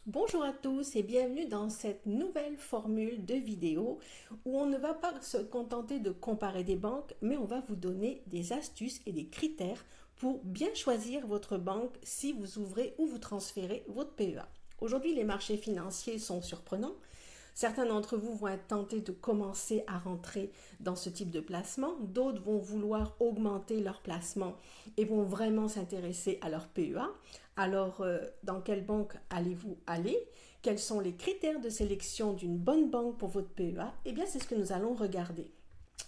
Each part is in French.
Bonjour à tous et bienvenue dans cette nouvelle formule de vidéo où on ne va pas se contenter de comparer des banques, mais on va vous donner des astuces et des critères pour bien choisir votre banque si vous ouvrez ou vous transférez votre PEA. Aujourd'hui, les marchés financiers sont surprenants. Certains d'entre vous vont être tentés de commencer à rentrer dans ce type de placement. D'autres vont vouloir augmenter leur placement et vont vraiment s'intéresser à leur PEA. Alors, dans quelle banque allez-vous aller? Quels sont les critères de sélection d'une bonne banque pour votre PEA? Eh bien, c'est ce que nous allons regarder.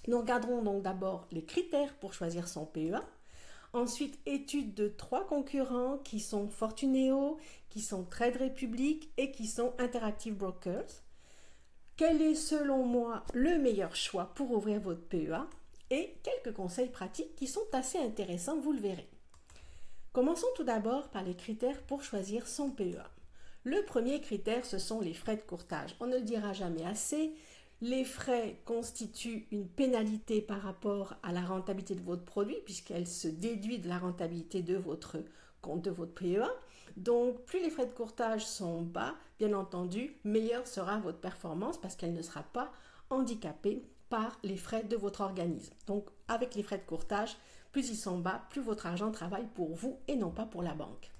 Nous regarderons donc d'abord les critères pour choisir son PEA. Ensuite, étude de 3 concurrents qui sont Fortuneo, qui sont Trade Republic et qui sont Interactive Brokers. Quel est selon moi le meilleur choix pour ouvrir votre PEA? Et quelques conseils pratiques qui sont assez intéressants, vous le verrez. Commençons tout d'abord par les critères pour choisir son PEA. Le premier critère, ce sont les frais de courtage. On ne le dira jamais assez. Les frais constituent une pénalité par rapport à la rentabilité de votre produit puisqu'elle se déduit de la rentabilité de votre compte de votre PEA. Donc, plus les frais de courtage sont bas, bien entendu, meilleure sera votre performance parce qu'elle ne sera pas handicapée par les frais de votre organisme. Donc, avec les frais de courtage, plus ils sont bas, plus votre argent travaille pour vous et non pas pour la banque.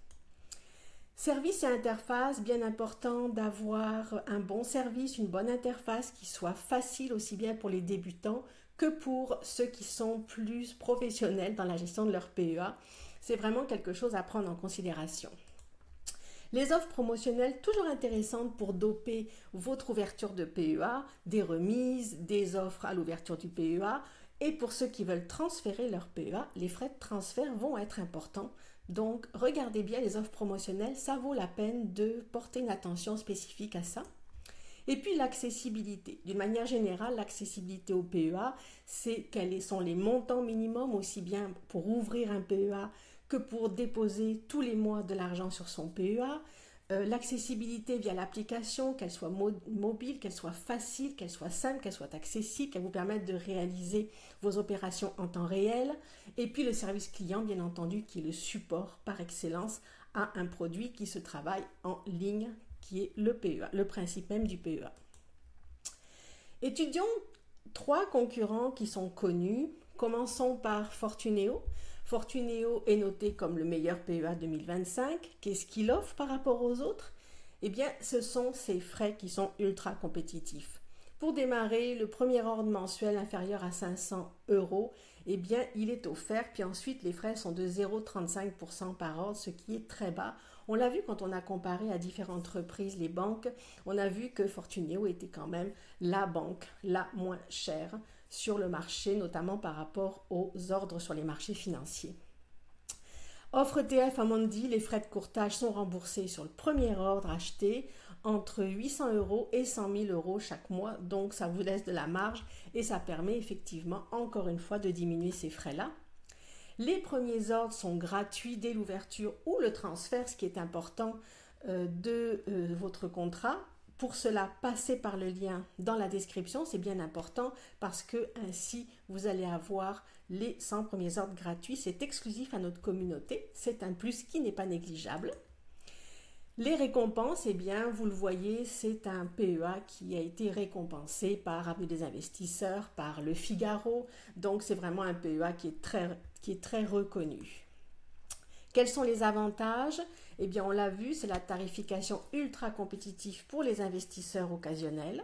Service et interface, bien important d'avoir un bon service, une bonne interface qui soit facile aussi bien pour les débutants que pour ceux qui sont plus professionnels dans la gestion de leur PEA. C'est vraiment quelque chose à prendre en considération. Les offres promotionnelles, toujours intéressantes pour doper votre ouverture de PEA, des remises, des offres à l'ouverture du PEA. Et pour ceux qui veulent transférer leur PEA, les frais de transfert vont être importants. Donc, regardez bien les offres promotionnelles, ça vaut la peine de porter une attention spécifique à ça. Et puis l'accessibilité. D'une manière générale, l'accessibilité au PEA, c'est quels sont les montants minimums, aussi bien pour ouvrir un PEA que pour déposer tous les mois de l'argent sur son PEA. L'accessibilité via l'application, qu'elle soit mobile, qu'elle soit facile, qu'elle soit simple, qu'elle soit accessible, qu'elle vous permette de réaliser vos opérations en temps réel. Et puis le service client, bien entendu, qui est le support par excellence à un produit qui se travaille en ligne, qui est le PEA, le principe même du PEA. Étudions 3 concurrents qui sont connus. Commençons par Fortuneo. Fortuneo est noté comme le meilleur PEA 2025. Qu'est-ce qu'il offre par rapport aux autres? Eh bien, ce sont ses frais qui sont ultra compétitifs. Pour démarrer, le premier ordre mensuel inférieur à 500 €, eh bien, il est offert. Puis ensuite, les frais sont de 0,35% par ordre, ce qui est très bas. On l'a vu quand on a comparé à différentes reprises les banques. On a vu que Fortuneo était quand même la banque la moins chère sur le marché, notamment par rapport aux ordres sur les marchés financiers. Offre ETF Amundi, les frais de courtage sont remboursés sur le premier ordre acheté entre 800 € et 100 000 € chaque mois, donc ça vous laisse de la marge et ça permet effectivement encore une fois de diminuer ces frais-là. Les premiers ordres sont gratuits dès l'ouverture ou le transfert, ce qui est important de votre contrat. Pour cela, passez par le lien dans la description, c'est bien important parce que ainsi vous allez avoir les 100 premiers ordres gratuits. C'est exclusif à notre communauté, c'est un plus qui n'est pas négligeable. Les récompenses, eh bien, vous le voyez, c'est un PEA qui a été récompensé par Avenue des investisseurs, par Le Figaro. Donc, c'est vraiment un PEA qui est très reconnu. Quels sont les avantages? Eh bien, on l'a vu, c'est la tarification ultra compétitive pour les investisseurs occasionnels.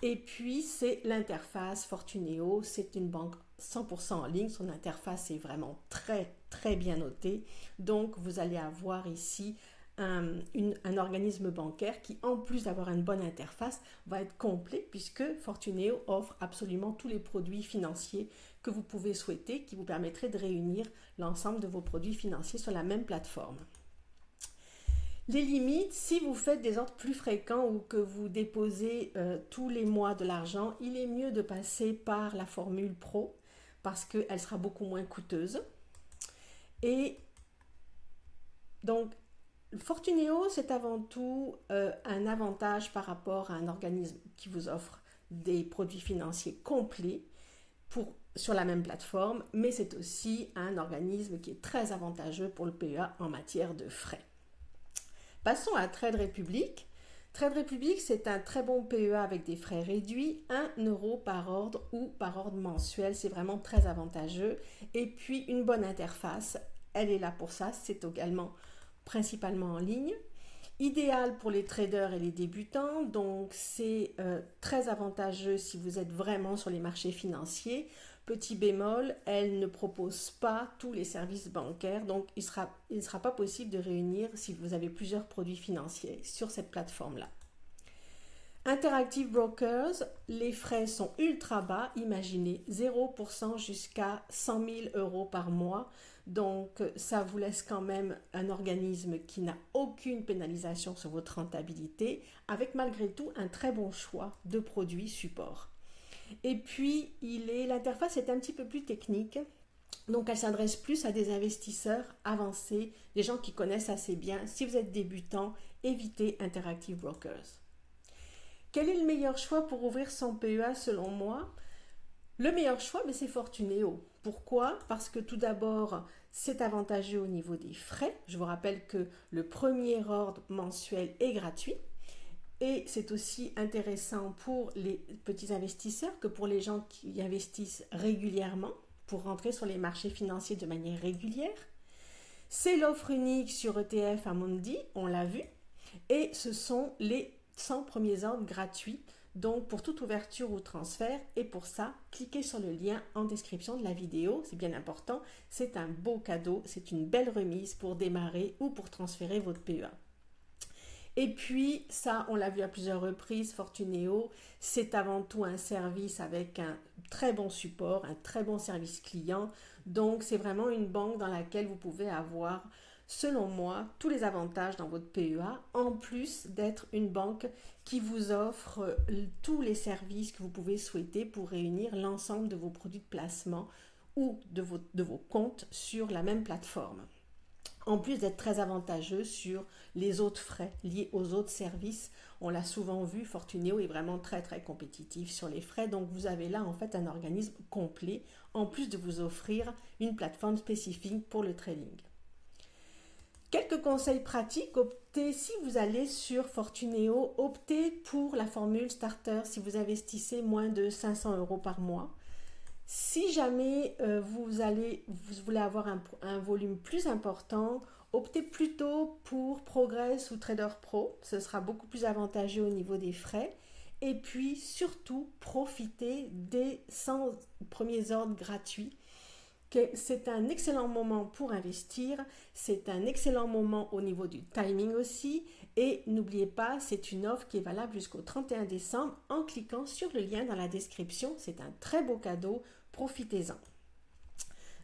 Et puis, c'est l'interface Fortuneo. C'est une banque 100% en ligne. Son interface est vraiment très bien notée. Donc, vous allez avoir ici un organisme bancaire qui, en plus d'avoir une bonne interface, va être complet puisque Fortuneo offre absolument tous les produits financiers que vous pouvez souhaiter, qui vous permettraient de réunir l'ensemble de vos produits financiers sur la même plateforme. Les limites, si vous faites des ordres plus fréquents ou que vous déposez tous les mois de l'argent, il est mieux de passer par la formule Pro parce qu'elle sera beaucoup moins coûteuse. Et donc, Fortuneo, c'est avant tout un avantage par rapport à un organisme qui vous offre des produits financiers complets sur la même plateforme, mais c'est aussi un organisme qui est très avantageux pour le PEA en matière de frais. Passons à Trade Republic. Trade Republic, c'est un très bon PEA avec des frais réduits, 1 euro par ordre ou par ordre mensuel. C'est vraiment très avantageux. Et puis, une bonne interface, elle est là pour ça. C'est également principalement en ligne. Idéal pour les traders et les débutants, donc c'est très avantageux si vous êtes vraiment sur les marchés financiers. Petit bémol, elle ne propose pas tous les services bancaires, donc il ne sera pas possible de réunir si vous avez plusieurs produits financiers sur cette plateforme-là. Interactive Brokers, les frais sont ultra bas, imaginez 0% jusqu'à 100 000 euros par mois. Donc ça vous laisse quand même un organisme qui n'a aucune pénalisation sur votre rentabilité, avec malgré tout un très bon choix de produits support. Et puis l'interface est un petit peu plus technique, donc elle s'adresse plus à des investisseurs avancés, des gens qui connaissent assez bien. Si vous êtes débutant, évitez Interactive Brokers. Quel est le meilleur choix pour ouvrir son PEA selon moi? Le meilleur choix, c'est Fortuneo. Pourquoi? Parce que tout d'abord, c'est avantageux au niveau des frais. Je vous rappelle que le premier ordre mensuel est gratuit. Et c'est aussi intéressant pour les petits investisseurs que pour les gens qui investissent régulièrement pour rentrer sur les marchés financiers de manière régulière. C'est l'offre unique sur ETF Amundi, on l'a vu. Et ce sont les 100 premiers ordres gratuits. Donc pour toute ouverture ou transfert, et pour ça, cliquez sur le lien en description de la vidéo, c'est bien important, c'est un beau cadeau, c'est une belle remise pour démarrer ou pour transférer votre PEA. Et puis ça, on l'a vu à plusieurs reprises, Fortuneo, c'est avant tout un service avec un très bon support, un très bon service client, donc c'est vraiment une banque dans laquelle vous pouvez avoir, selon moi, tous les avantages dans votre PEA, en plus d'être une banque qui vous offre tous les services que vous pouvez souhaiter pour réunir l'ensemble de vos produits de placement ou de vos comptes sur la même plateforme. En plus d'être très avantageux sur les autres frais liés aux autres services, on l'a souvent vu, Fortuneo est vraiment très compétitif sur les frais, donc vous avez là en fait un organisme complet, en plus de vous offrir une plateforme spécifique pour le trading. Quelques conseils pratiques, si vous allez sur Fortuneo, optez pour la formule starter si vous investissez moins de 500 euros par mois. Si jamais vous voulez avoir un volume plus important, optez plutôt pour Progress ou Trader Pro, ce sera beaucoup plus avantageux au niveau des frais. Et puis surtout, profitez des 100 premiers ordres gratuits. C'est un excellent moment pour investir, c'est un excellent moment au niveau du timing aussi, et n'oubliez pas, c'est une offre qui est valable jusqu'au 31 décembre en cliquant sur le lien dans la description, c'est un très beau cadeau, profitez-en.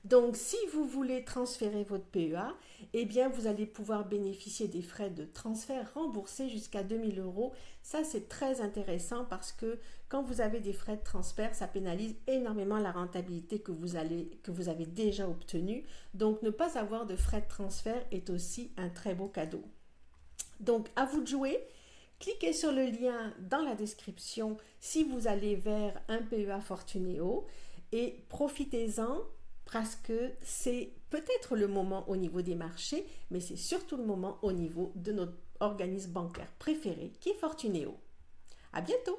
Donc si vous voulez transférer votre PEA, eh bien vous allez pouvoir bénéficier des frais de transfert remboursés jusqu'à 2000 euros. Ça c'est très intéressant parce que quand vous avez des frais de transfert, ça pénalise énormément la rentabilité que vous avez déjà obtenue. Donc ne pas avoir de frais de transfert est aussi un très beau cadeau. Donc à vous de jouer. Cliquez sur le lien dans la description si vous allez vers un PEA Fortuneo et profitez-en. Parce que c'est peut-être le moment au niveau des marchés, mais c'est surtout le moment au niveau de notre organisme bancaire préféré qui est Fortuneo. À bientôt!